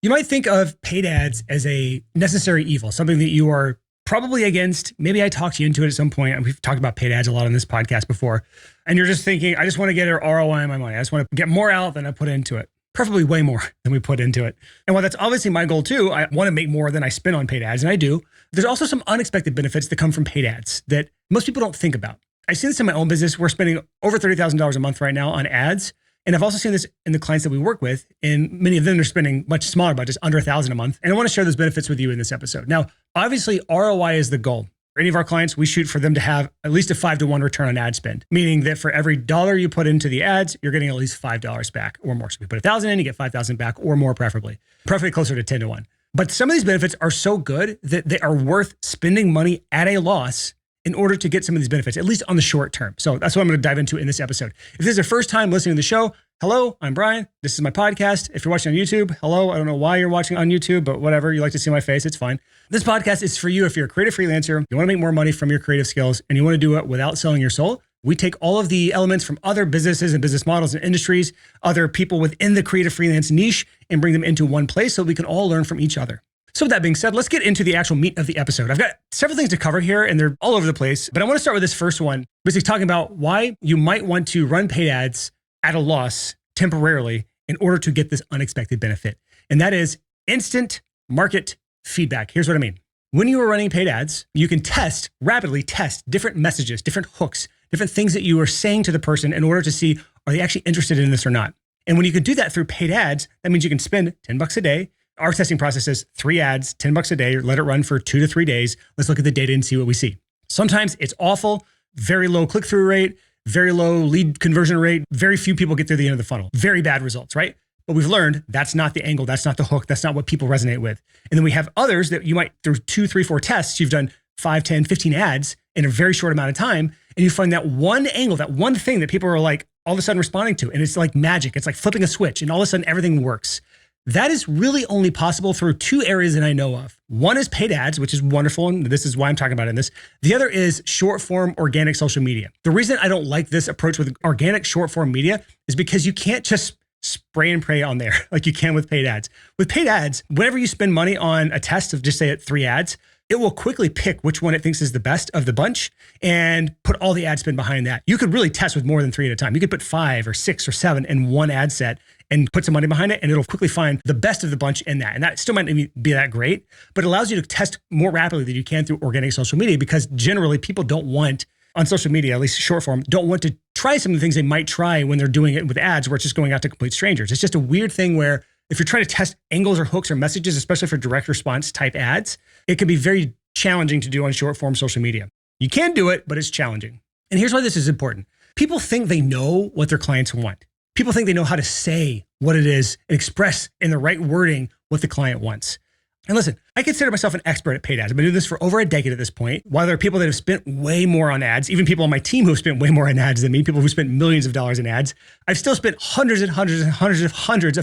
You might think of paid ads as a necessary evil, something that you are probably against. Maybe I talked you into it at some point. And we've talked about paid ads a lot on this podcast before. And you're just thinking, I just want to get an ROI on my money. I just want to get more out than I put into it. Preferably way more than we put into it. And while that's obviously my goal too, I want to make more than I spend on paid ads, and I do. There's also some unexpected benefits that come from paid ads that most people don't think about. I see this in my own business. We're spending over $30,000 a month right now on ads. And I've also seen this in the clients that we work with, and many of them are spending much smaller budgets, under $1,000 a month. And I want to share those benefits with you in this episode. Now, obviously, ROI is the goal. For any of our clients, we shoot for them to have at least a 5-to-1 return on ad spend, meaning that for every dollar you put into the ads, you're getting at least $5 back or more. So we put $1,000 in, you get $5,000 back or more, preferably closer to 10-to-1. But some of these benefits are so good that they are worth spending money at a loss in order to get some of these benefits, at least on the short term. So that's what I'm going to dive into in this episode. If this is your first time listening to the show, hello, I'm Brian. This is my podcast. If you're watching on YouTube, hello. I don't know why you're watching on YouTube, but whatever. You like to see my face, it's fine. This podcast is for you if you're a creative freelancer, you want to make more money from your creative skills, and you want to do it without selling your soul. We take all of the elements from other businesses and business models and industries, other people within the creative freelance niche, and bring them into one place so we can all learn from each other. So with that being said, let's get into the actual meat of the episode. I've got several things to cover here, and they're all over the place, but I want to start with this first one, basically talking about why you might want to run paid ads at a loss temporarily in order to get this unexpected benefit. And that is instant market feedback. Here's what I mean. When you are running paid ads, you can rapidly test different messages, different hooks, different things that you are saying to the person in order to see, are they actually interested in this or not? And when you can do that through paid ads, that means you can spend $10 a day. Our testing process is 3 ads, $10 a day, let it run for 2 to 3 days. Let's look at the data and see what we see. Sometimes it's awful, very low click-through rate, very low lead conversion rate. Very few people get through the end of the funnel. Very bad results, right? But we've learned that's not the angle. That's not the hook. That's not what people resonate with. And then we have others that you might, through 2, 3, 4 tests, you've done 5, 10, 15 ads in a very short amount of time. And you find that one angle, that one thing that people are like all of a sudden responding to. And it's like magic. It's like flipping a switch and all of a sudden everything works. That is really only possible through 2 areas that I know of. One is paid ads, which is wonderful, and this is why I'm talking about it in this. The other is short form organic social media. The reason I don't like this approach with organic short form media is because you can't just spray and pray on there like you can with paid ads. With paid ads, whenever you spend money on a test of just say 3 ads, it will quickly pick which one it thinks is the best of the bunch and put all the ad spend behind that. You could really test with more than 3 at a time. You could put 5 or 6 or 7 in one ad set and put some money behind it, and it'll quickly find the best of the bunch in that. And that still might not be that great, but it allows you to test more rapidly than you can through organic social media, because generally people don't want, on social media, at least short form, don't want to try some of the things they might try when they're doing it with ads where it's just going out to complete strangers. It's just a weird thing where if you're trying to test angles or hooks or messages, especially for direct response type ads, it can be very challenging to do on short form social media. You can do it, but it's challenging. And here's why this is important. People think they know what their clients want. People think they know how to say what it is and express in the right wording what the client wants. And listen, I consider myself an expert at paid ads. I've been doing this for over a decade at this point. While there are people that have spent way more on ads, even people on my team who have spent way more on ads than me, people who spent millions of dollars in ads, I've still spent hundreds of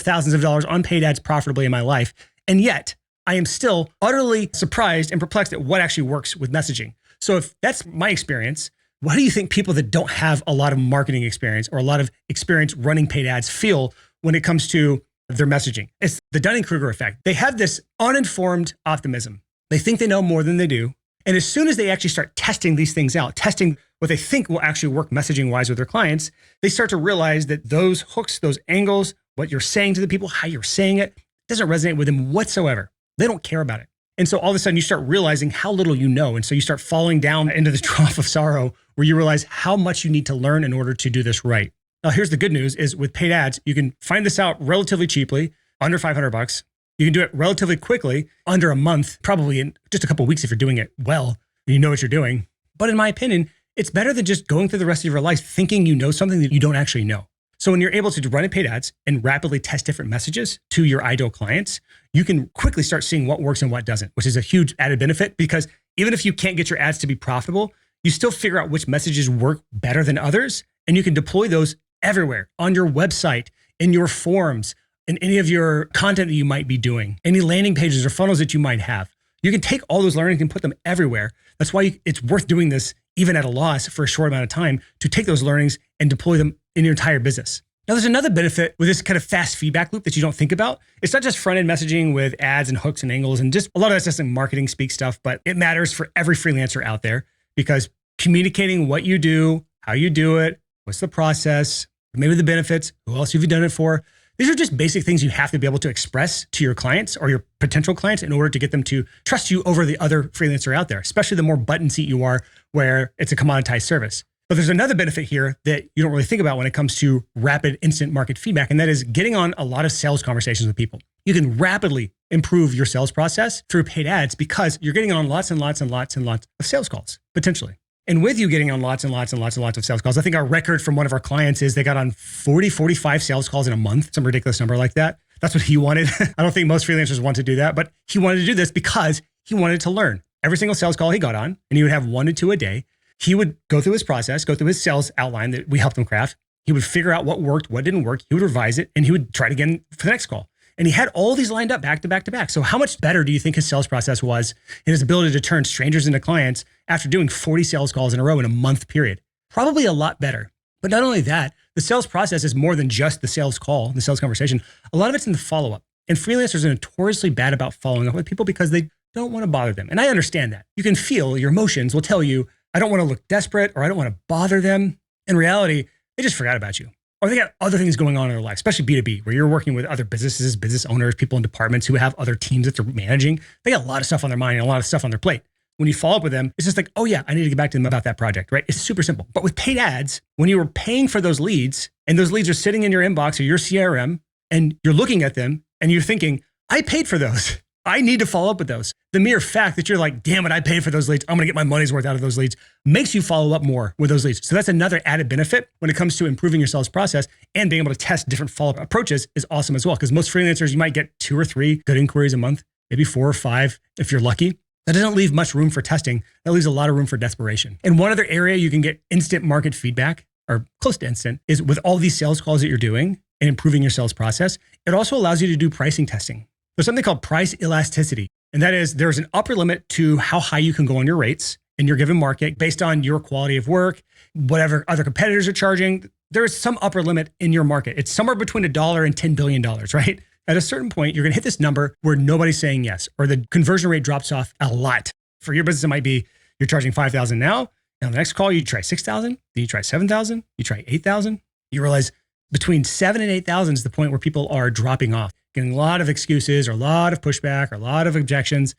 thousands of dollars on paid ads profitably in my life. And yet I am still utterly surprised and perplexed at what actually works with messaging. So if that's my experience, why do you think people that don't have a lot of marketing experience or a lot of experience running paid ads feel when it comes to their messaging? It's the Dunning-Kruger effect. They have this uninformed optimism. They think they know more than they do. And as soon as they actually start testing these things out, testing what they think will actually work messaging-wise with their clients, they start to realize that those hooks, those angles, what you're saying to the people, how you're saying it, doesn't resonate with them whatsoever. They don't care about it. And so all of a sudden you start realizing how little you know. And so you start falling down into the trough of sorrow where you realize how much you need to learn in order to do this right. Now, here's the good news is with paid ads, you can find this out relatively cheaply, under $500. You can do it relatively quickly, under a month, probably in just a couple of weeks if you're doing it well, and you know what you're doing. But in my opinion, it's better than just going through the rest of your life thinking you know something that you don't actually know. So when you're able to run paid ads and rapidly test different messages to your ideal clients, you can quickly start seeing what works and what doesn't, which is a huge added benefit, because even if you can't get your ads to be profitable, you still figure out which messages work better than others, and you can deploy those everywhere on your website, in your forums, in any of your content that you might be doing, any landing pages or funnels that you might have. You can take all those learnings and put them everywhere. That's why it's worth doing this even at a loss for a short amount of time, to take those learnings and deploy them in your entire business. Now, there's another benefit with this kind of fast feedback loop that you don't think about. It's not just front-end messaging with ads and hooks and angles and just a lot of that's just like marketing speak stuff, but it matters for every freelancer out there because communicating what you do, how you do it, what's the process, maybe the benefits, who else have you done it for? These are just basic things you have to be able to express to your clients or your potential clients in order to get them to trust you over the other freelancer out there, especially the more button seat you are where it's a commoditized service. But there's another benefit here that you don't really think about when it comes to rapid instant market feedback, and that is getting on a lot of sales conversations with people. You can rapidly improve your sales process through paid ads because you're getting on lots and lots and lots and lots of sales calls, potentially. And with you getting on lots and lots and lots and lots of sales calls, I think our record from one of our clients is they got on 40, 45 sales calls in a month, some ridiculous number like that. That's what he wanted. I don't think most freelancers want to do that, but he wanted to do this because he wanted to learn. Every single sales call he got on, and he would have 1 to 2 a day. He would go through his process, go through his sales outline that we helped him craft. He would figure out what worked, what didn't work. He would revise it, and he would try it again for the next call. And he had all these lined up back to back to back. So how much better do you think his sales process was in his ability to turn strangers into clients after doing 40 sales calls in a row in a month period? Probably a lot better. But not only that, the sales process is more than just the sales call, the sales conversation. A lot of it's in the follow-up. And freelancers are notoriously bad about following up with people because they don't want to bother them. And I understand that. You can feel your emotions will tell you, I don't want to look desperate or I don't want to bother them. In reality, they just forgot about you. Or they got other things going on in their life, especially B2B, where you're working with other businesses, business owners, people in departments who have other teams that they're managing. They got a lot of stuff on their mind and a lot of stuff on their plate. When you follow up with them, it's just like, oh yeah, I need to get back to them about that project, right? It's super simple. But with paid ads, when you were paying for those leads and those leads are sitting in your inbox or your CRM and you're looking at them and you're thinking, I paid for those. I need to follow up with those. The mere fact that you're like, damn it, I paid for those leads. I'm going to get my money's worth out of those leads makes you follow up more with those leads. So that's another added benefit when it comes to improving your sales process, and being able to test different follow-up approaches is awesome as well. Because most freelancers, you might get 2 or 3 good inquiries a month, maybe 4 or 5 if you're lucky. That doesn't leave much room for testing. That leaves a lot of room for desperation. And one other area you can get instant market feedback, or close to instant, is with all these sales calls that you're doing and improving your sales process. It also allows you to do pricing testing. There's something called price elasticity. And that is, there's an upper limit to how high you can go on your rates in your given market based on your quality of work, whatever other competitors are charging. There is some upper limit in your market. It's somewhere between $1 and $10 billion, right? At a certain point, you're going to hit this number where nobody's saying yes, or the conversion rate drops off a lot. For your business, it might be you're charging $5,000 now. And on the next call, you try $6,000, then you try $7,000, you try $8,000. You realize between $7,000 and $8,000 is the point where people are dropping off, getting a lot of excuses or a lot of pushback or a lot of objections.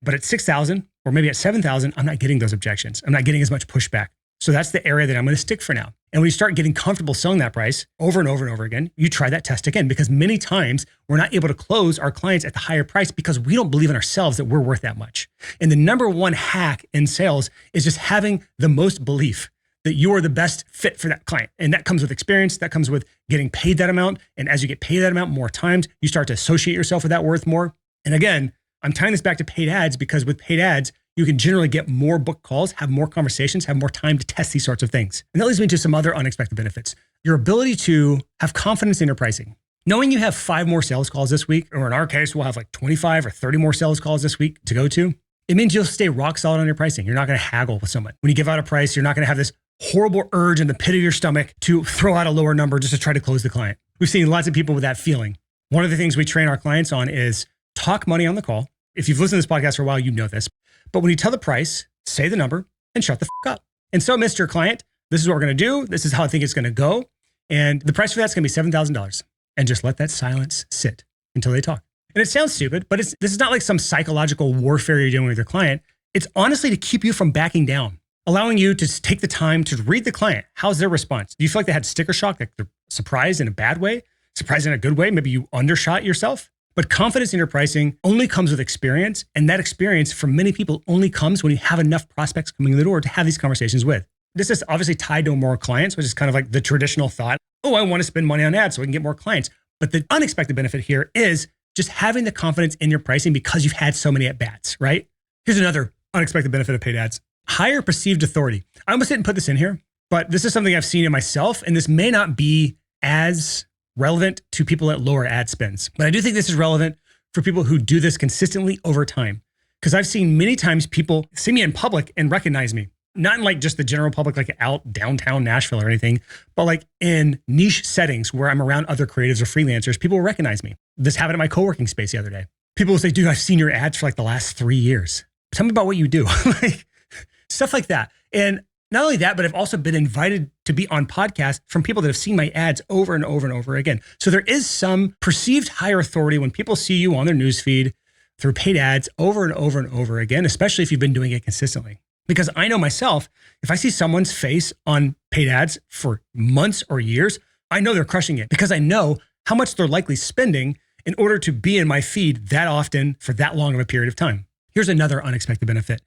But at $6,000 or maybe at $7,000, I'm not getting those objections. I'm not getting as much pushback. So that's the area that I'm going to stick for now. And when you start getting comfortable selling that price over and over and over again, you try that test again, because many times we're not able to close our clients at the higher price because we don't believe in ourselves that we're worth that much. And the number one hack in sales is just having the most belief that you are the best fit for that client. And that comes with experience. That comes with getting paid that amount. And as you get paid that amount more times, you start to associate yourself with that worth more. And again, I'm tying this back to paid ads because with paid ads, you can generally get more book calls, have more conversations, have more time to test these sorts of things. And that leads me to some other unexpected benefits. Your ability to have confidence in your pricing. Knowing you have 5 more sales calls this week, or in our case, we'll have like 25 or 30 more sales calls this week to go to, it means you'll stay rock solid on your pricing. You're not going to haggle with someone. When you give out a price, you're not going to have this horrible urge in the pit of your stomach to throw out a lower number just to try to close the client. We've seen lots of people with that feeling. One of the things we train our clients on is talk money on the call. If you've listened to this podcast for a while, you know this. But when you tell the price, say the number and shut the fuck up. And so, Mr. Client, this is what we're going to do. This is how I think it's going to go. And the price for that's going to be $7,000. And just let that silence sit until they talk. And it sounds stupid, but this is not like some psychological warfare you're doing with your client. It's honestly to keep you from backing down, allowing you to take the time to read the client. How's their response? Do you feel like they had sticker shock, like they're surprised in a bad way, surprised in a good way? Maybe you undershot yourself. But confidence in your pricing only comes with experience. And that experience for many people only comes when you have enough prospects coming in the door to have these conversations with. This is obviously tied to more clients, which is kind of like the traditional thought, oh, I want to spend money on ads so I can get more clients. But the unexpected benefit here is just having the confidence in your pricing because you've had so many at-bats, right? Here's another unexpected benefit of paid ads. Higher perceived authority. I almost didn't put this in here, but this is something I've seen in myself, and this may not be as relevant to people at lower ad spends. But I do think this is relevant for people who do this consistently over time. Because I've seen many times people see me in public and recognize me. not in like just the general public, like out downtown Nashville or anything, but like in niche settings where I'm around other creatives or freelancers, people will recognize me. This happened in my co-working space the other day. People will say, dude, I've seen your ads for like the last 3 years. Tell me about what you do. Like stuff like that. And not only that, but I've also been invited to be on podcasts from people that have seen my ads over and over and over again. So there is some perceived higher authority when people see you on their newsfeed through paid ads over and over and over again, especially if you've been doing it consistently. Because I know myself, if I see someone's face on paid ads for months or years, I know they're crushing it because I know how much they're likely spending in order to be in my feed that often for that long of a period of time. Here's another unexpected benefit.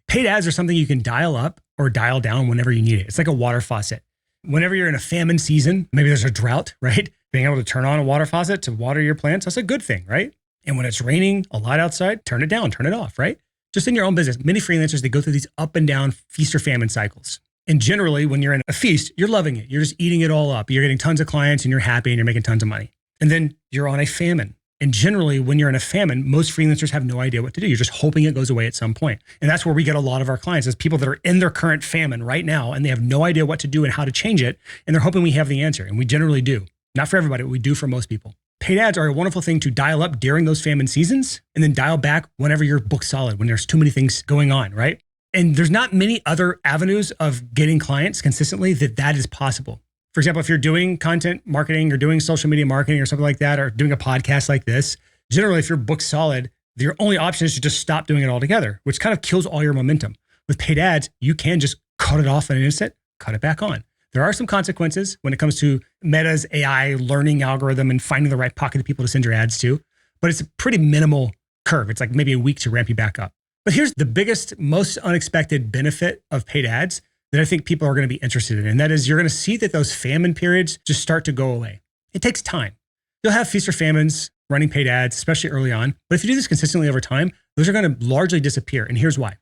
Paid ads are something you can dial up or dial down whenever you need it. It's like a water faucet. Whenever you're in a famine season, maybe there's a drought, right? Being able to turn on a water faucet to water your plants, that's a good thing, right? And when it's raining a lot outside, turn it down, turn it off, right? Just in your own business, many freelancers, they go through these up and down feast or famine cycles. And generally, when you're in a feast, you're loving it. You're just eating it all up. You're getting tons of clients and you're happy and you're making tons of money. And then you're on a famine. And generally, when you're in a famine, most freelancers have no idea what to do. You're just hoping it goes away at some point. And that's where we get a lot of our clients is people that are in their current famine right now, and they have no idea what to do and how to change it. And they're hoping we have the answer. And we generally do. Not for everybody, but we do for most people. Paid ads are a wonderful thing to dial up during those famine seasons and then dial back whenever you're booked solid, when there's too many things going on, right? And there's not many other avenues of getting clients consistently that is possible. For example, if you're doing content marketing or doing social media marketing or something like that, or doing a podcast like this, generally, if you're booked solid, your only option is to just stop doing it altogether, which kind of kills all your momentum. With paid ads, you can just cut it off in an instant, cut it back on. There are some consequences when it comes to Meta's AI learning algorithm and finding the right pocket of people to send your ads to, but it's a pretty minimal curve. It's like maybe a week to ramp you back up. But here's the biggest, most unexpected benefit of paid ads that I think people are going to be interested in. And that is you're going to see that those famine periods just start to go away. It takes time. You'll have feast or famines running paid ads, especially early on. But if you do this consistently over time, those are going to largely disappear. And here's why.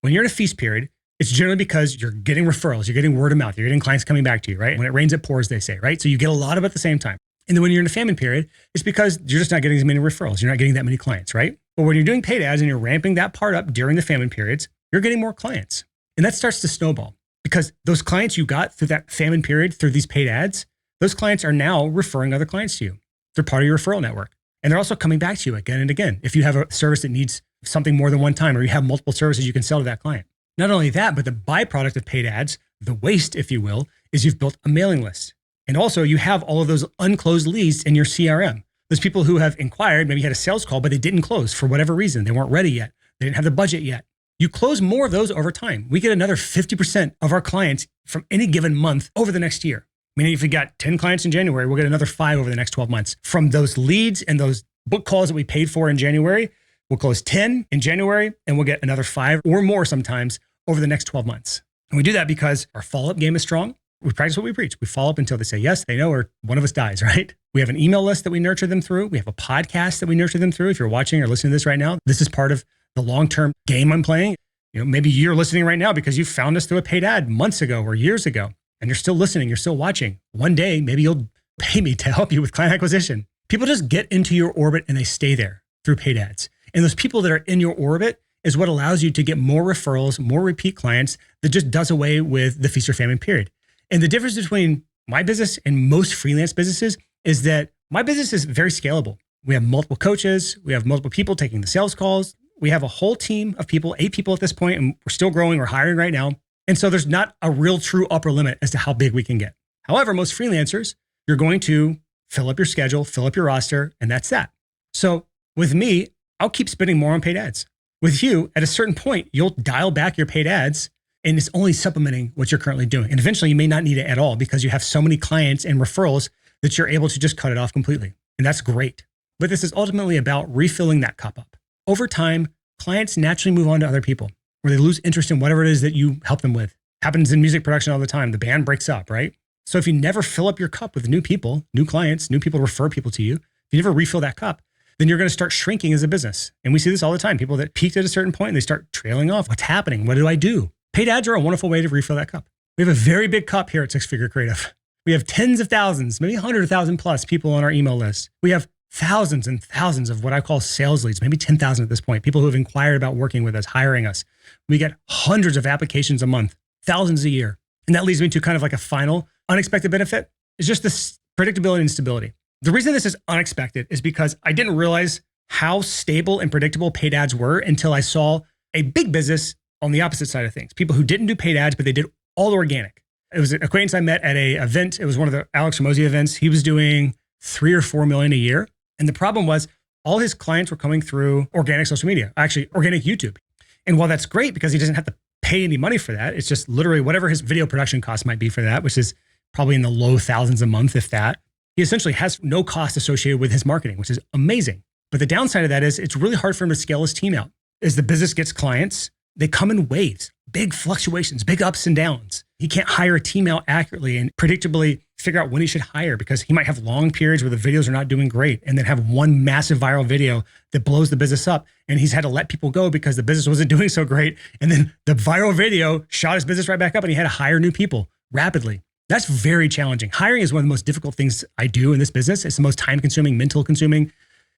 When you're in a feast period, it's generally because you're getting referrals, you're getting word of mouth, you're getting clients coming back to you, right? When it rains, it pours, they say, right? So you get a lot of it at the same time. And then when you're in a famine period, it's because you're just not getting as many referrals. You're not getting that many clients, right? But when you're doing paid ads and you're ramping that part up during the famine periods, you're getting more clients. And that starts to snowball because those clients you got through that famine period, through these paid ads, those clients are now referring other clients to you. They're part of your referral network. And they're also coming back to you again and again. If you have a service that needs something more than one time, or you have multiple services you can sell to that client. Not only that, but the byproduct of paid ads, the waste, if you will, is you've built a mailing list. And also you have all of those unclosed leads in your CRM. Those people who have inquired, maybe had a sales call, but they didn't close for whatever reason. They weren't ready yet. They didn't have the budget yet. You close more of those over time. We get another 50% of our clients from any given month over the next year. Meaning if we got 10 clients in January, we'll get another 5 over the next 12 months. From those leads and those book calls that we paid for in January, we'll close 10 in January and we'll get another 5 or more sometimes over the next 12 months. And we do that because our follow-up game is strong. We practice what we preach. We follow up until they say yes, they know, or one of us dies, right? We have an email list that we nurture them through. We have a podcast that we nurture them through. If you're watching or listening to this right now, this is part of the long-term game I'm playing. Maybe you're listening right now because you found us through a paid ad months ago or years ago, and you're still listening, you're still watching. One day, maybe you'll pay me to help you with client acquisition. People just get into your orbit and they stay there through paid ads. And those people that are in your orbit is what allows you to get more referrals, more repeat clients that just does away with the feast or famine period. And the difference between my business and most freelance businesses is that my business is very scalable. We have multiple coaches. We have multiple people taking the sales calls. We have a whole team of people, 8 people at this point, and we're still growing. We're hiring right now. And so there's not a real true upper limit as to how big we can get. However, most freelancers, you're going to fill up your schedule, fill up your roster, and that's that. So with me, I'll keep spending more on paid ads. With you, at a certain point, you'll dial back your paid ads and it's only supplementing what you're currently doing. And eventually you may not need it at all because you have so many clients and referrals that you're able to just cut it off completely. And that's great. But this is ultimately about refilling that cup up. Over time, clients naturally move on to other people or they lose interest in whatever it is that you help them with. Happens in music production all the time. The band breaks up, right? So if you never fill up your cup with new people, new clients, new people refer people to you, if you never refill that cup, then you're going to start shrinking as a business. And we see this all the time. People that peaked at a certain point and they start trailing off. What's happening? What do I do? Paid ads are a wonderful way to refill that cup. We have a very big cup here at Six Figure Creative. We have tens of thousands, maybe 100,000 plus people on our email list. We have thousands and thousands of what I call sales leads, maybe 10,000 at this point, people who have inquired about working with us, hiring us. We get hundreds of applications a month thousands a year. And that leads me to kind of like a final unexpected benefit is just this predictability and stability. The reason this is unexpected is because I didn't realize how stable and predictable paid ads were until I saw a big business on the opposite side of things. People who didn't do paid ads, but they did all organic. It was an acquaintance I met at an event. It was one of the Alex Hormozi events. He was doing 3 or 4 million a year. And the problem was all his clients were coming through organic social media, actually organic YouTube. And while that's great because he doesn't have to pay any money for that, it's just literally whatever his video production cost might be for that, which is probably in the low thousands a month, if that. He essentially has no cost associated with his marketing, which is amazing. But the downside of that is it's really hard for him to scale his team out. As the business gets clients, they come in waves, big fluctuations, big ups and downs. He can't hire a team out accurately and predictably figure out when he should hire because he might have long periods where the videos are not doing great and then have one massive viral video that blows the business up. And he's had to let people go because the business wasn't doing so great. And then the viral video shot his business right back up and he had to hire new people rapidly. That's very challenging. Hiring is one of the most difficult things I do in this business. It's the most time consuming, mental consuming.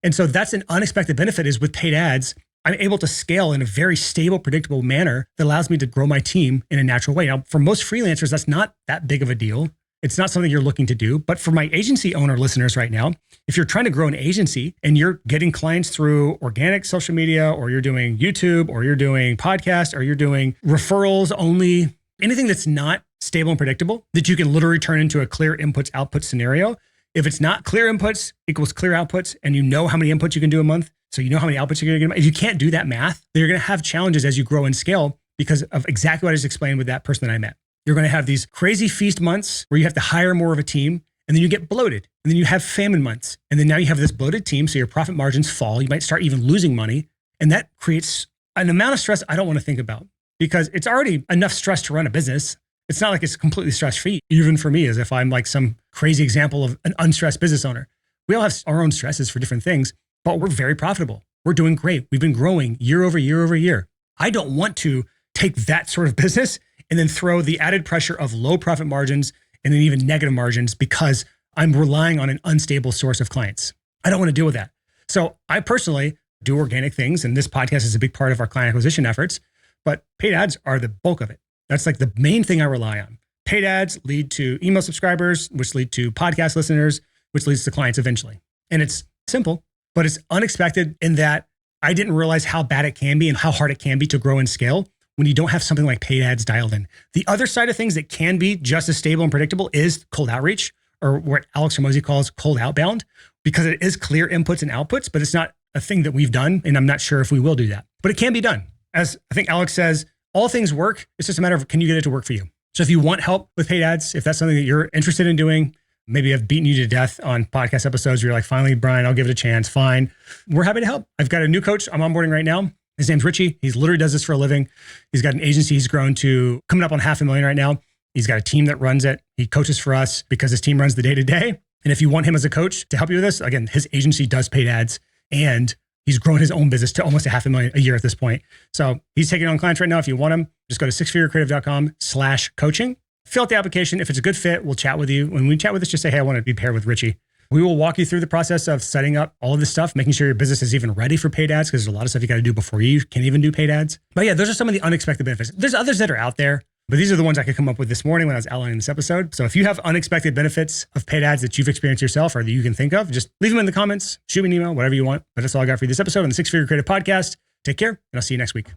And so that's an unexpected benefit is with paid ads, I'm able to scale in a very stable, predictable manner that allows me to grow my team in a natural way. Now, for most freelancers, that's not that big of a deal. It's not something you're looking to do. But for my agency owner listeners right now, if you're trying to grow an agency and you're getting clients through organic social media, or you're doing YouTube, or you're doing podcast, or you're doing referrals only, anything that's not stable and predictable, that you can literally turn into a clear inputs output scenario. If it's not clear inputs equals clear outputs, and you know how many inputs you can do a month, so you know how many outputs you're going to get. If you can't do that math, then you're going to have challenges as you grow and scale because of exactly what I just explained with that person that I met. You're going to have these crazy feast months where you have to hire more of a team, and then you get bloated. And then you have famine months. And then now you have this bloated team, so your profit margins fall. You might start even losing money. And that creates an amount of stress I don't want to think about because it's already enough stress to run a business. It's not like it's completely stress-free, even for me, as if I'm like some crazy example of an unstressed business owner. We all have our own stresses for different things, but we're very profitable. We're doing great. We've been growing year over year over year. I don't want to take that sort of business and then throw the added pressure of low profit margins and then even negative margins because I'm relying on an unstable source of clients. I don't want to deal with that. So I personally do organic things, and this podcast is a big part of our client acquisition efforts, but paid ads are the bulk of it. That's like the main thing I rely on. Paid ads lead to email subscribers, which lead to podcast listeners, which leads to clients eventually. And it's simple, but it's unexpected in that I didn't realize how bad it can be and how hard it can be to grow and scale when you don't have something like paid ads dialed in. The other side of things that can be just as stable and predictable is cold outreach, or what Alex Hormozi calls cold outbound, because it is clear inputs and outputs, but it's not a thing that we've done. And I'm not sure if we will do that, but it can be done. As I think Alex says, all things work. It's just a matter of, can you get it to work for you? So if you want help with paid ads, if that's something that you're interested in doing, maybe I've beaten you to death on podcast episodes where you're like, finally, Brian, I'll give it a chance. Fine. We're happy to help. I've got a new coach I'm onboarding right now. His name's Richie. He literally does this for a living. He's got an agency he's grown to coming up on $500,000 right now. He's got a team that runs it. He coaches for us because his team runs the day-to-day. And if you want him as a coach to help you with this, again, his agency does paid ads and he's grown his own business to almost $500,000 a year at this point. So he's taking on clients right now. If you want him, just go to sixfigurecreative.com/coaching. Fill out the application. If it's a good fit, we'll chat with you. When we chat with us, just say, hey, I want to be paired with Richie. We will walk you through the process of setting up all of this stuff, making sure your business is even ready for paid ads, because there's a lot of stuff you got to do before you can even do paid ads. But yeah, those are some of the unexpected benefits. There's others that are out there, but these are the ones I could come up with this morning when I was outlining this episode. So if you have unexpected benefits of paid ads that you've experienced yourself or that you can think of, just leave them in the comments, shoot me an email, whatever you want. But that's all I got for you this episode on the Six Figure Creative Podcast. Take care, and I'll see you next week.